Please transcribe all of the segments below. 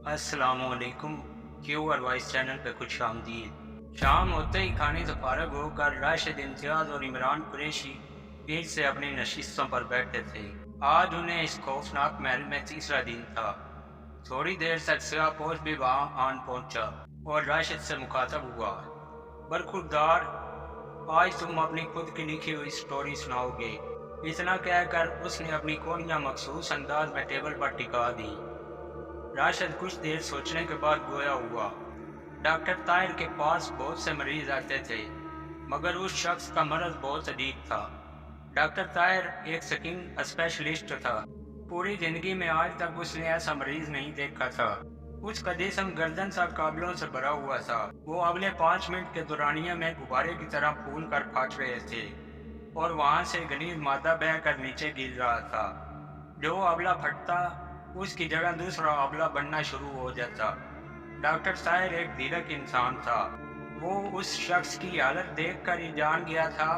अस्सलाम वालेकुम। क्यू और वॉइस चैनल पे खुश आमदीद। शाम होते ही खाने से फारग होकर राशिद इम्तियाज और इमरान कुरैशी फिर से अपनी नशिस्तों पर बैठे थे। आज उन्हें इस खौफनाक महल में तीसरा दिन था। थोड़ी देर तक सियापोश भी वहां आन पहुंचा और राशिद से मुखातब हुआ। बरखुरदार, आज तुम अपनी खुद की लिखी हुई स्टोरी सुनाओगे। इतना कहकर उसने अपनी कोहनियां मखसूस अंदाज में टेबल पर टिका दी। राशिद कुछ देर सोचने के बाद गोया हुआ। डॉक्टर ताहिर के पास बहुत से मरीज आते थे, मगर उस शख्स का मर्ज बहुत अजीब था। डॉक्टर ताहिर एक स्किन स्पेशलिस्ट था। पूरी जिंदगी में आज तक उसने ऐसा मरीज नहीं देखा था। उसका जिस्म गर्दन सा काबलों से भरा हुआ था। वो अगले 5 मिनट के दौरानिया में गुब्बारे की तरह फूल कर फट रहे थे और वहां से गलीज मादा बह कर नीचे गिर रहा था। जो अबला फटता, उसकी जगह दूसरा अबला बनना शुरू हो जाता। डॉक्टर ताहिर एक धीरज इंसान था। वो उस शख्स की हालत देखकर ही जान गया था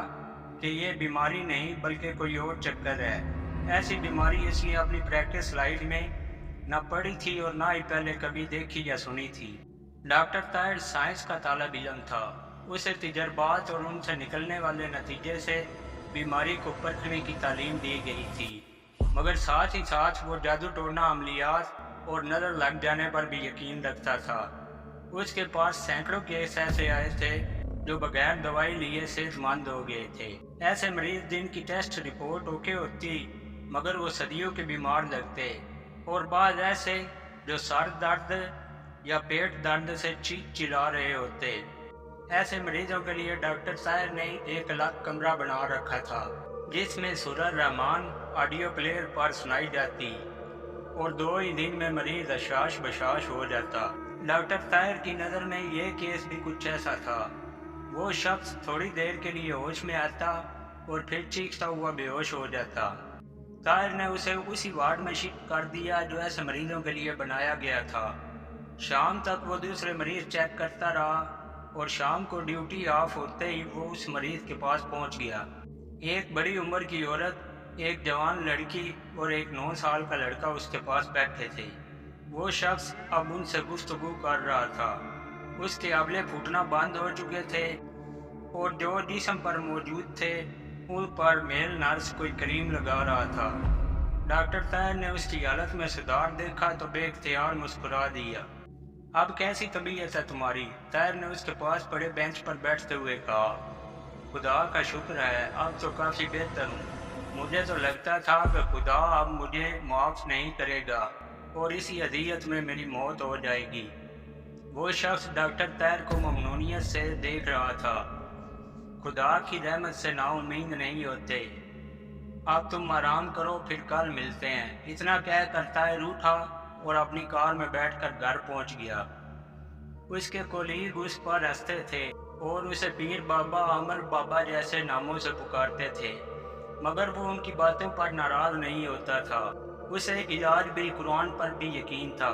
कि ये बीमारी नहीं बल्कि कोई और चक्कर है। ऐसी बीमारी इसने अपनी प्रैक्टिस लाइफ में न पढ़ी थी और ना ही पहले कभी देखी या सुनी थी। डॉक्टर ताहिर साइंस का तालिब इल्म था। उसे तजर्बात और उनसे निकलने वाले नतीजे से बीमारी को परखने की तालीम दी गई थी, मगर साथ ही साथ वो जादू टोना अमलियात और नज़र लग जाने पर भी यकीन रखता था। उसके पास सैकड़ों केस ऐसे आए थे जो बगैर दवाई लिए सेहतमंद हो गए थे। ऐसे मरीज जिनकी टेस्ट रिपोर्ट ओके होती, मगर वो सदियों के बीमार लगते। और बाद ऐसे जो सर दर्द या पेट दर्द से चीख चिल्ला रहे होते। ऐसे मरीजों के लिए डॉक्टर ताहिर ने एक अलग कमरा बना रखा था, जिसमें सुरर रहमान ऑडियो प्लेयर पर सुनाई जाती और 2 ही दिन में मरीज अशाश बशाश हो जाता। डॉक्टर ताहिर की नज़र में ये केस भी कुछ ऐसा था। वो शख्स थोड़ी देर के लिए होश में आता और फिर चीखता हुआ बेहोश हो जाता। ताहिर ने उसे उसी वार्ड में शिफ्ट कर दिया जो ऐसे मरीजों के लिए बनाया गया था। शाम तक वो दूसरे मरीज चेक करता रहा और शाम को ड्यूटी ऑफ होते ही वो उस मरीज के पास पहुंच गया। एक बड़ी उम्र की औरत, एक जवान लड़की और एक 9 साल का लड़का उसके पास बैठे थे। वो शख्स अब उनसे गुफ्तगू कर रहा था। उसके अबले फूटना बंद हो चुके थे और जो जिस्म पर मौजूद थे उन पर मेल नर्स कोई क्रीम लगा रहा था। डॉक्टर ताहिर ने उसकी हालत में सुधार देखा तो बेख्तियार मुस्कुरा दिया। अब कैसी तबीयत है तुम्हारी? ताहिर ने उसके पास पड़े बेंच पर बैठते हुए कहा। खुदा का शुक्र है, अब तो काफ़ी बेहतर हूँ। मुझे तो लगता था कि खुदा अब मुझे माफ़ नहीं करेगा और इसी अजियत में मेरी मौत हो जाएगी। वो शख्स डॉक्टर ताहिर को ममनूनियत से देख रहा था। खुदा की रहमत से नाउम्मीद नहीं होते। अब तुम आराम करो, फिर कल मिलते हैं। इतना कहकर ताहिर उठा और अपनी कार में बैठकर घर पहुंच गया। उसके कोलीग उस पर हंसते थे और उसे पीर बाबा, अमर बाबा जैसे नामों से पुकारते थे, मगर वो उनकी बातों पर नाराज नहीं होता था। उसे इलाज भी कुरान पर भी यकीन था।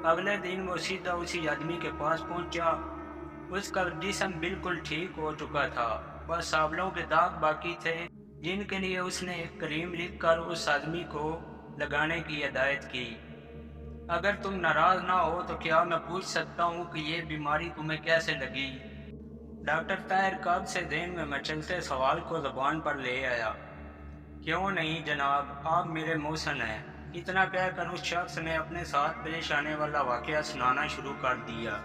अगले दिन वो सीधा उसी आदमी के पास पहुंचा। उसका जिस्म बिल्कुल ठीक हो चुका था, बस सांवलों के दाग बाकी थे जिनके लिए उसने एक क्रीम लिखकर उस आदमी को लगाने की हिदायत की। अगर तुम नाराज ना हो तो क्या मैं पूछ सकता हूँ कि ये बीमारी तुम्हें कैसे लगी? डॉक्टर ताहिर कब से दिन में मचलते सवाल को ज़बान पर ले आया। क्यों नहीं जनाब, आप मेरे मोहसन हैं। इतना कहकर उस शख्स ने अपने साथ पेश आने वाला वाकया सुनाना शुरू कर दिया।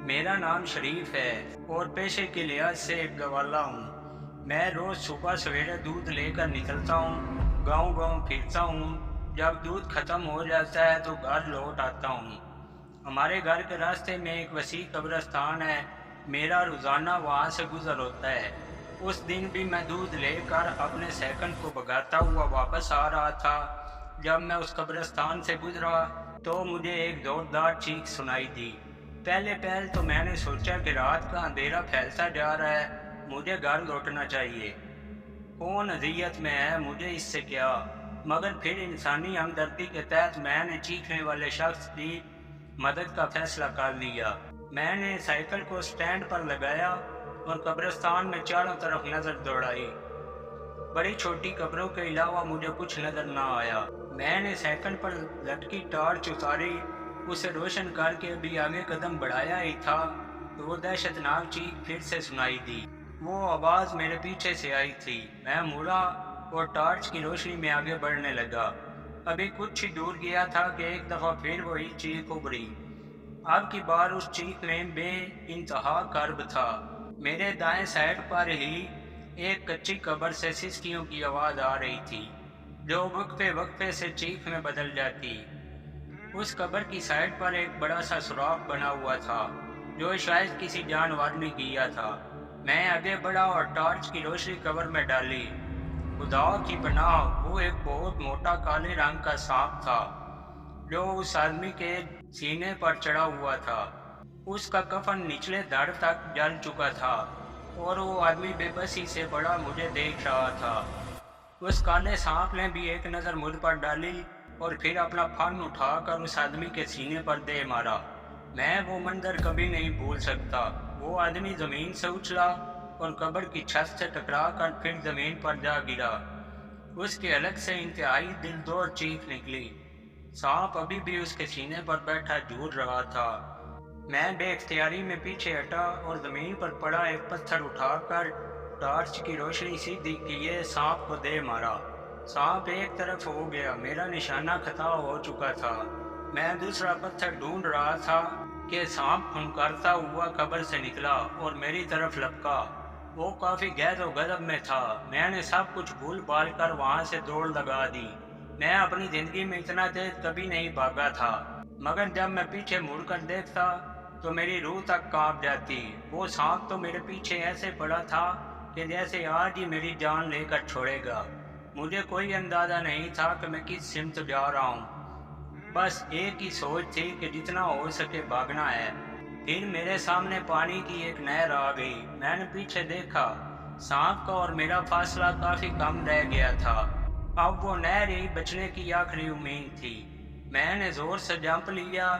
मेरा नाम शरीफ है और पेशे के लिहाज से एक गवाला हूँ। मैं रोज़ सुबह सवेरे दूध लेकर निकलता हूँ, गांव-गांव फिरता हूँ। जब दूध ख़त्म हो जाता है तो घर लौट आता हूँ। हमारे घर के रास्ते में एक वसी कब्रिस्तान है। मेरा रोज़ाना वहाँ से गुजर होता है। उस दिन भी मैं दूध लेकर अपने सेकंड को भगाता हुआ वापस आ रहा था। जब मैं उस कब्रिस्तान से गुजरा तो मुझे एक जोरदार चीख सुनाई दी। पहले तो मैंने सोचा कि रात का अंधेरा फैलता जा रहा है, मुझे घर लौटना चाहिए। कौन अजियत में है, मुझे इससे क्या? मगर फिर इंसानी हमदर्दी के तहत मैंने चीखने वाले शख्स की मदद का फैसला कर लिया। मैंने साइकिल को स्टैंड पर लगाया और कब्रिस्तान में चारों तरफ नजर दौड़ाई। बड़ी छोटी कब्रों के अलावा मुझे कुछ नजर न आया। मैंने साइकिल पर लटकी टॉर्च उतारी اسے روشن کر کے ابھی آگے قدم بڑھایا ہی تھا تو وہ دہشتناک چیخ پھر سے سنائی دی۔ وہ آواز میرے پیچھے سے آئی تھی۔ میں مڑا اور ٹارچ کی روشنی میں آگے بڑھنے لگا۔ ابھی کچھ ہی دور گیا تھا کہ ایک دفعہ پھر وہی چیخ ابھری۔ اب کی بار اس چیخ میں بے انتہا کرب تھا۔ میرے دائیں سائڈ پر ہی ایک کچی قبر سے سسکیوں کی آواز آ رہی تھی جو وقفے وقفے سے چیخ میں بدل جاتی۔ اس قبر کی سائڈ پر ایک بڑا سا سوراخ بنا ہوا تھا جو شاید کسی جانور نے کیا تھا۔ میں آگے بڑھا اور ٹارچ کی روشنی قبر میں ڈالی۔ خدا کی پناہ، وہ ایک بہت موٹا کالے رنگ کا سانپ تھا جو اس آدمی کے سینے پر چڑھا ہوا تھا۔ اس کا کفن نچلے دھڑ تک جل چکا تھا اور وہ آدمی بے بسی سے بڑا مجھے دیکھ رہا تھا۔ اس کالے سانپ نے بھی ایک نظر مجھ پر ڈالی اور پھر اپنا پھن اٹھا کر اس آدمی کے سینے پر دے مارا۔ میں وہ منظر کبھی نہیں بھول سکتا۔ وہ آدمی زمین سے اچھلا اور قبر کی چھت سے ٹکرا کر پھر زمین پر جا گرا۔ اس کے حلق سے انتہائی دل دور چیخ نکلی۔ سانپ ابھی بھی اس کے سینے پر بیٹھا جھول رہا تھا۔ میں بے اختیاری میں پیچھے ہٹا اور زمین پر پڑا ایک پتھر اٹھا کر ٹارچ کی روشنی سیدھی کیے سانپ کو دے مارا۔ سانپ ایک طرف ہو گیا، میرا نشانہ خطا ہو چکا تھا۔ میں دوسرا پتھر ڈھونڈ رہا تھا کہ سانپ پھنکارتا ہوا قبر سے نکلا اور میری طرف لپکا۔ وہ کافی غیظ و غضب میں تھا۔ میں نے سب کچھ بھول بھال کر وہاں سے دوڑ لگا دی۔ میں اپنی زندگی میں اتنا تیز کبھی نہیں بھاگا تھا، مگر جب میں پیچھے مڑ کر دیکھتا تو میری روح تک کانپ جاتی۔ وہ سانپ تو میرے پیچھے ایسے پڑا تھا کہ جیسے آج ہی میری جان لے کر چھوڑے گا۔ مجھے کوئی اندازہ نہیں تھا کہ میں کس سمت جا رہا ہوں۔ بس ایک ہی سوچ تھی کہ جتنا ہو سکے بھاگنا ہے۔ پھر میرے سامنے پانی کی ایک نہر آ گئی۔ میں نے پیچھے دیکھا، سانپ کا اور میرا فاصلہ کافی کم رہ گیا تھا۔ اب وہ نہر ہی بچنے کی آخری امید تھی۔ میں نے زور سے جمپ لیا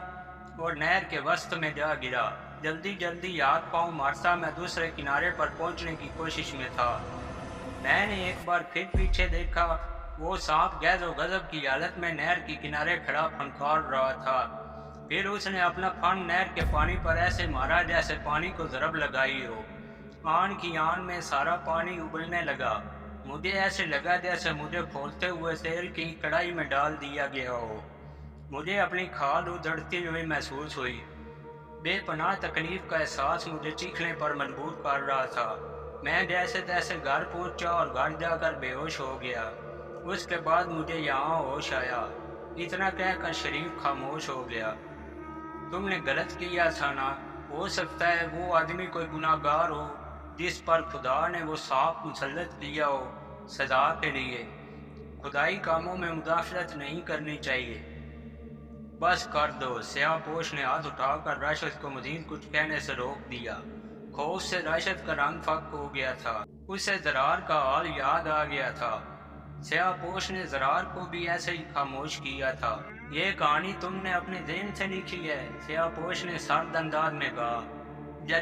اور نہر کے وسط میں جا گرا۔ جلدی جلدی ہاتھ پاؤں مارتا میں دوسرے کنارے پر پہنچنے کی کوشش میں تھا۔ میں نے ایک بار پھر پیچھے دیکھا، وہ سانپ غیظ و غضب کی حالت میں نہر کے کنارے کھڑا پھنکار رہا تھا۔ پھر اس نے اپنا پھن نہر کے پانی پر ایسے مارا جیسے پانی کو ضرب لگائی ہو۔ آن کی آن میں سارا پانی ابلنے لگا۔ مجھے ایسے لگا جیسے مجھے کھولتے ہوئے تیل کی کڑھائی میں ڈال دیا گیا ہو۔ مجھے اپنی کھال ادھڑتی ہوئی محسوس ہوئی۔ بے پناہ تکلیف کا احساس مجھے چیخنے پر مجبور کر رہا تھا۔ میں جیسے تیسے گھر پہنچا اور گھر جا کر بے ہوش ہو گیا۔ اس کے بعد مجھے یہاں ہوش آیا۔ اتنا کہہ کر شریف خاموش ہو گیا۔ تم نے غلط کیا تھا نا؟ ہو سکتا ہے وہ آدمی کوئی گناہ گار ہو جس پر خدا نے وہ سانپ مسلط کیا ہو سزا کے لیے۔ خدائی کاموں میں مداخلت نہیں کرنی چاہیے۔ بس کر دو۔ سیاہ پوش نے ہاتھ اٹھا کر راشد کو مزید کچھ کہنے سے روک دیا۔ خوف سے راشد کا رنگ پھک ہو گیا تھا۔ اسے زرار کا حال یاد آ گیا تھا۔ سیاہ پوش نے زرار کو بھی ایسے ہی خاموش کیا تھا۔ یہ کہانی تم نے اپنے ذہن سے لکھی ہے؟ سیاہ پوش نے سرد انداز میں کہا۔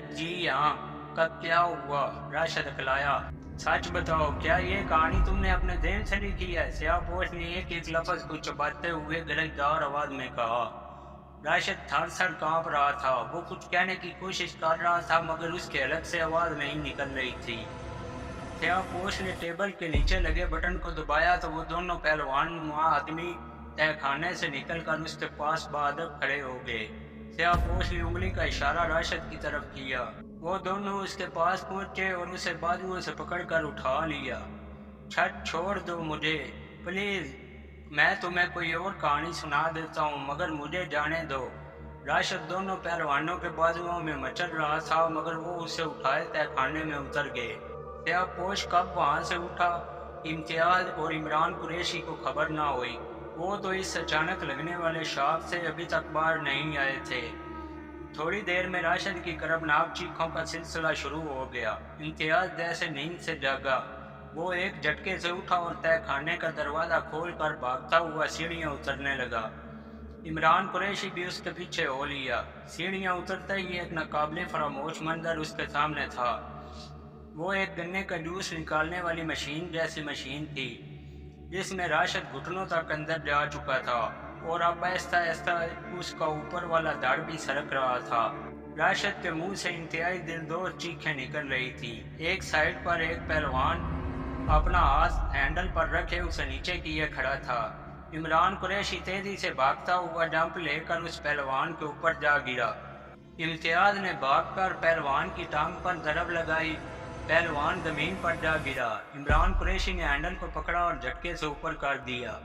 جی ہاں۔ کب کیا ہوا؟ راشد اکلایا۔ سچ بتاؤ، کیا یہ کہانی تم نے اپنے ذہن سے لکھی ہے؟ سیاہ پوش نے ایک ایک لفظ کو چباتے ہوئے گرجدار آواز میں کہا۔ راشد تھر تھر کانپ رہا تھا۔ وہ کچھ کہنے کی کوشش کر رہا تھا مگر اس کے حلق سے آواز نہیں نکل رہی تھی۔ سیاہ پوش نے ٹیبل کے نیچے لگے بٹن کو دبایا تو وہ دونوں پہلوان نما آدمی تہہ خانے سے نکل کر اس کے پاس بادب کھڑے ہو گئے۔ سیاہ پوش نے انگلی کا اشارہ راشد کی طرف کیا۔ وہ دونوں اس کے پاس پہنچے اور اسے بازوؤں سے پکڑ کر اٹھا لیا۔ چھوڑ دو مجھے پلیز، میں تمہیں کوئی اور کہانی سنا دیتا ہوں مگر مجھے جانے دو۔ راشد دونوں پہلوانوں کے بازوؤں میں مچل رہا تھا مگر وہ اسے اٹھائے تہہ خانے میں اتر گئے۔ سیاہ پوش کب وہاں سے اٹھا، امتیاز اور عمران قریشی کو خبر نہ ہوئی۔ وہ تو اس اچانک لگنے والے شاخ سے ابھی تک باہر نہیں آئے تھے۔ تھوڑی دیر میں راشد کی کربناک چیخوں کا سلسلہ شروع ہو گیا۔ امتیاز جیسے نیند سے جاگا، وہ ایک جھٹکے سے اٹھا اور تہہ خانے کا دروازہ کھول کر بھاگتا ہوا سیڑھیاں اترنے لگا۔ عمران قریشی بھی اس کے پیچھے ہو لیا۔ سیڑھیاں اترتے ہی ایک ناقابل فراموش منظر اس کے سامنے تھا۔ وہ ایک گنے کا جوس نکالنے والی مشین جیسی مشین تھی جس میں راشد گھٹنوں تک اندر جا چکا تھا۔ और अब आहिस्ता आहिस्ता उसका ऊपर वाला धड़ भी सरक रहा था। राशिद के मुंह से इंतहाई दिलदोज चीखें निकल रही थी। एक साइड पर एक पहलवान अपना हाथ हैंडल पर रखे उसे नीचे किए खड़ा था। इमरान कुरैशी तेजी से भागता हुआ जंप लेकर उस पहलवान के ऊपर जा गिरा। इम्तियाज ने भागकर पहलवान की टांग पर दरब लगाई। पहलवान जमीन पर जा गिरा। इमरान कुरैशी ने हैंडल को पकड़ा और झटके से ऊपर कर दिया।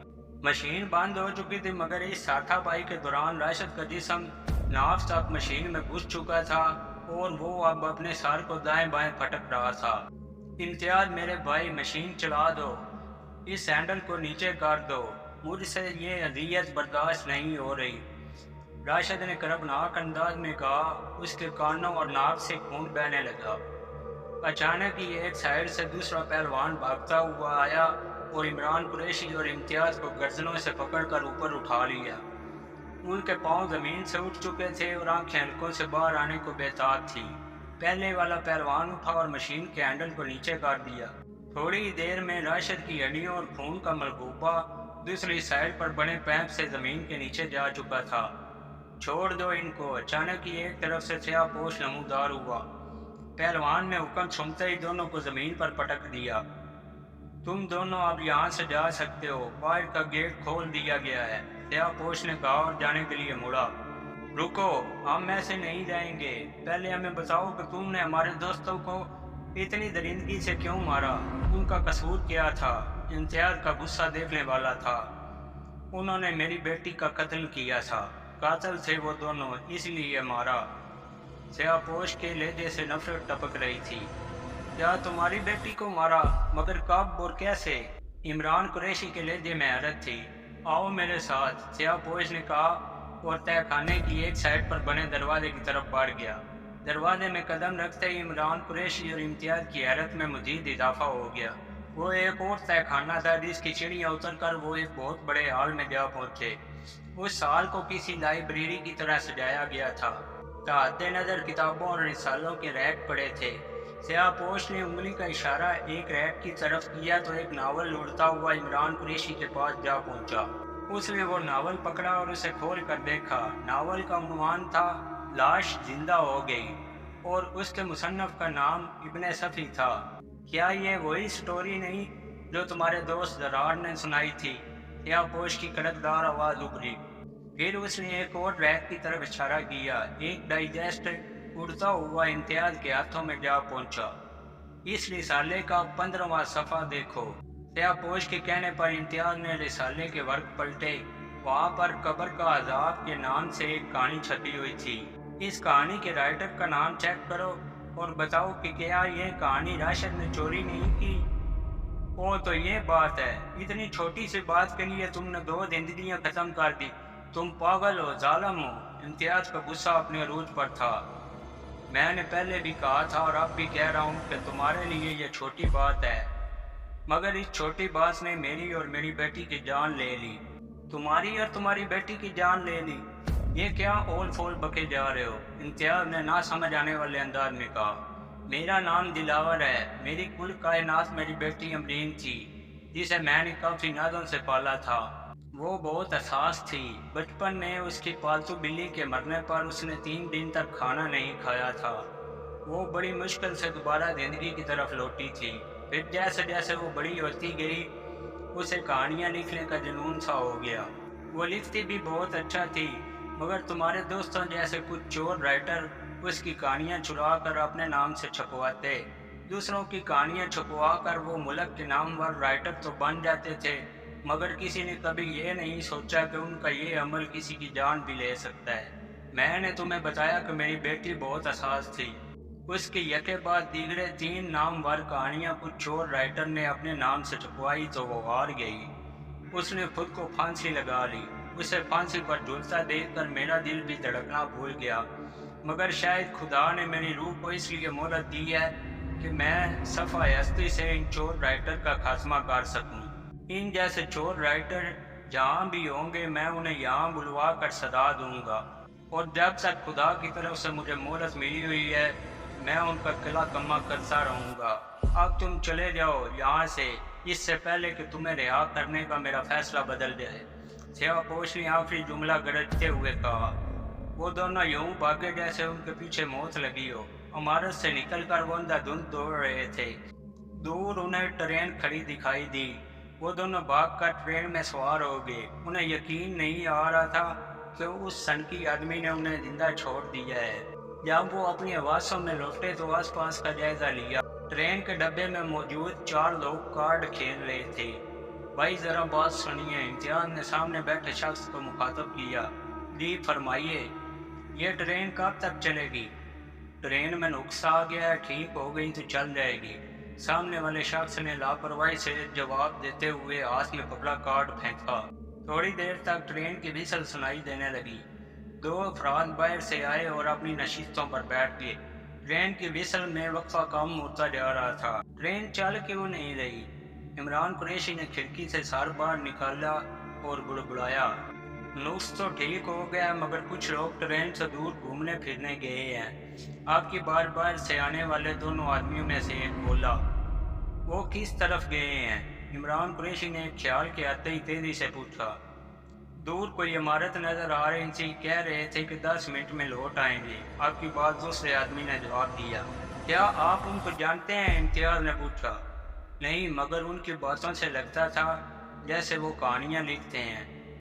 मशीन बंद हो चुकी थी, मगर इस हाथापाई के दौरान राशिद का जिस्म नाफ तक मशीन में घुस चुका था और वो अब अपने सर को दाएं बाएं पटक रहा था। इम्तियाज मेरे भाई, मशीन चला दो, इस हैंडल को नीचे कर दो, मुझसे ये अजियत बर्दाश्त नहीं हो रही। राशिद ने करबनाक अंदाज में कहा। उसके कानों और नाक से खून बहने लगा। अचानक ही एक साइड से दूसरा पहलवान भागता हुआ आया और इमरान कुरैशी और इम्तियाज को गर्दनों से पकड़कर ऊपर उठा लिया। उनके पांव जमीन से उठ चुके थे और आंखें हलकों से बाहर आने को बेताब थी। पहले वाला पहलवान उठा और मशीन के हैंडल को नीचे कर दिया। थोड़ी ही देर में राशिद की हड्डियों और खून का मलबूबा दूसरी साइड पर बने पैप से जमीन के नीचे जा चुका था। छोड़ दो इनको। अचानक ही एक तरफ से स्याहपोश नमूदार हुआ। पहलवान ने हुक्म सुनते ही दोनों को जमीन पर पटक दिया। तुम दोनों अब यहाँ से जा सकते हो, बाहर का गेट खोल दिया गया है, स्याहपोश ने कहा और जाने के लिए मुड़ा। रुको, हम ऐसे नहीं जाएंगे। पहले हमें बताओ कि तुमने हमारे दोस्तों को इतनी दरिंदगी से क्यों मारा? उनका कसूर क्या था? इम्तियाज का गुस्सा देखने वाला था। उन्होंने मेरी बेटी का कत्ल किया था, कातिल थे वो दोनों, इसलिए मारा। स्याहपोश के लहजे से नफरत टपक रही थी। क्या तुम्हारी बेटी को मारा? मगर कब और कैसे? इमरान कुरैशी के लहजे में हैरत थी। आओ मेरे साथ, स्याहपोश ने कहा और तहखाने की एक साइड पर बने दरवाजे की तरफ बढ़ गया। दरवाजे में कदम रखते ही इमरान कुरैशी और इम्तियाज की हैरत में मजीद इजाफा हो गया। वो एक और तहखाना था जिसकी सीढ़ियाँ उतर कर वो एक बहुत बड़े हॉल में जा पहुंचे। उस हॉल को किसी लाइब्रेरी की तरह सजाया गया था। तहत नजर किताबों और रिसालों के रैक पड़े थे। स्याहपोश ने उंगली का इशारा एक रैक की तरफ किया तो एक नावल उड़ता हुआ इमरान कुरैशी के पास जा पहुंचा। उसने वो नावल पकड़ा और उसे खोल कर देखा। नावल का उन्वान था लाश जिंदा हो गई और उसके मुसन्नफ का नाम इब्न सफी था। क्या ये वही स्टोरी नहीं जो तुम्हारे दोस्त दरार ने सुनाई थी? स्याहपोश की कड़कदार आवाज उभरी। फिर उसने एक और रैक की तरफ इशारा किया। एक डाइजेस्ट उड़ता हुआ इम्तियाज के हाथों में जा पहुंचा। इस रिसाले का 15वां सफ़ा देखो। स्याहपोश के कहने पर इम्तियाज ने रिसाले के वर्क पलटे। वहाँ पर कब्र का अजाब के नाम से एक कहानी छपी हुई थी। इस कहानी के राइटर का नाम चेक करो और बताओ कि क्या ये कहानी राशिद ने चोरी नहीं की। ओ तो ये बात है, इतनी छोटी सी बात के लिए तुमने 2 जिंदगियां खत्म कर दी। तुम पागल हो, जालिम हो। इम्तियाज का गुस्सा अपने अरूज पर था। मैंने पहले भी कहा था और अब भी कह रहा हूँ कि तुम्हारे लिए ये छोटी बात है, मगर इस छोटी बात ने मेरी और मेरी बेटी की जान ले ली। तुम्हारी और तुम्हारी बेटी की जान ले ली? ये क्या ओल फोल बके जा रहे हो? इम्तियाज ने ना समझ आने वाले अंदाज में कहा। मेरा नाम दिलावर है। मेरी कुल कायनात मेरी बेटी अमरीन थी, जिसे मैंने काफी नाजों से पाला था। वो बहुत हसास थी। बचपन में उसकी पालतू बिल्ली के मरने पर उसने 3 दिन तक खाना नहीं खाया था। वो बड़ी मुश्किल से दोबारा जिंदगी की तरफ लौटी थी। फिर जैसे जैसे वो बड़ी होती गई उसे कहानियाँ लिखने का जुनून सा हो गया। वो लिखती भी बहुत अच्छा थी, मगर तुम्हारे दोस्तों जैसे कुछ चोर राइटर उसकी कहानियाँ चुरा कर अपने नाम से छपवाते। दूसरों की कहानियाँ छपवा कर वो मुल्क के नामवर राइटर तो बन जाते थे, मगर किसी ने कभी ये नहीं सोचा कि उनका ये अमल किसी की जान भी ले सकता है। मैंने तुम्हें बताया कि मेरी बेटी बहुत हसास थी। उसके यके बाद दीगरे 3 नामवर कहानियाँ कुछ चोर राइटर ने अपने नाम से छपवाई तो वो हार गई। उसने खुद को फांसी लगा ली। उसे फांसी पर झूलता देखकर मेरा दिल भी धड़कना भूल गया, मगर शायद खुदा ने मेरी रूह को इसलिए मोहलत दी है कि मैं सफ़ा हस्ती से इन चोर राइटर का खात्मा कर सकूं। इन जैसे चोर राइटर जहाँ भी होंगे मैं उन्हें यहाँ बुलवा कर सदा दूंगा, और जब तक खुदा की तरफ से मुझे मोहलत मिली हुई है मैं उनका किला कमा करता रहूँगा। अब तुम चले जाओ यहाँ से, इससे पहले कि तुम्हें रिहा करने का मेरा फैसला बदल जाए। सियाहपोश ने आखिरी जुमला गरजते हुए कहा। वो दोनों यूं भागे जैसे उनके पीछे मौत लगी हो। इमारत से निकलकर वो अंधाधुंध दौड़ रहे थे। दूर उन्हें ट्रेन खड़ी दिखाई दी। वो दोनों भागकर ट्रेन में सवार हो गए। उन्हें यकीन नहीं आ रहा था कि उस सनकी आदमी ने उन्हें जिंदा छोड़ दिया है। जब वो अपनी आवाज़ों में लौटे तो आसपास का जायजा लिया। ट्रेन के डब्बे में मौजूद 4 लोग कार्ड खेल रहे थे। भाई ज़रा बात सुनिए, इम्तियाज़ ने सामने बैठे शख्स को मुखातब किया। जी फरमाइए, ये ट्रेन कब तक चलेगी? ट्रेन में नुक्स आ गया है, ठीक हो गई तो चल जाएगी। सामने वाले शख्स ने लापरवाही से जवाब देते हुए हाथ में पकड़ा कार्ड फेंका। थोड़ी देर तक ट्रेन की विसल सुनाई देने लगी। 2 अफराद बाहर से आए और अपनी नशिस्तों पर बैठ गए। ट्रेन की विसल में वक्फा कम होता जा रहा था। ट्रेन चल क्यों नहीं रही? इमरान कुरैशी ने खिड़की से सर बाहर निकाला और बुड़बुड़ाया। नुक्स तो ठीक हो गया, मगर कुछ लोग ट्रेन से दूर घूमने फिरने गए हैं। आपकी बार बार से आने वाले दोनों आदमियों में से एक बोला। वो किस तरफ गए हैं? इमरान कुरैशी ने ख्याल के आते ही तेजी से पूछा। दूर कोई इमारत नजर आ रही थी, कह रहे थे कि 10 मिनट में लौट आएंगे। आपकी बात दूसरे आदमी ने जवाब दिया। क्या आप उनको जानते हैं? इम्तियाज ने पूछा। नहीं, मगर उनकी बातों से लगता था जैसे वो कहानियां लिखते हैं।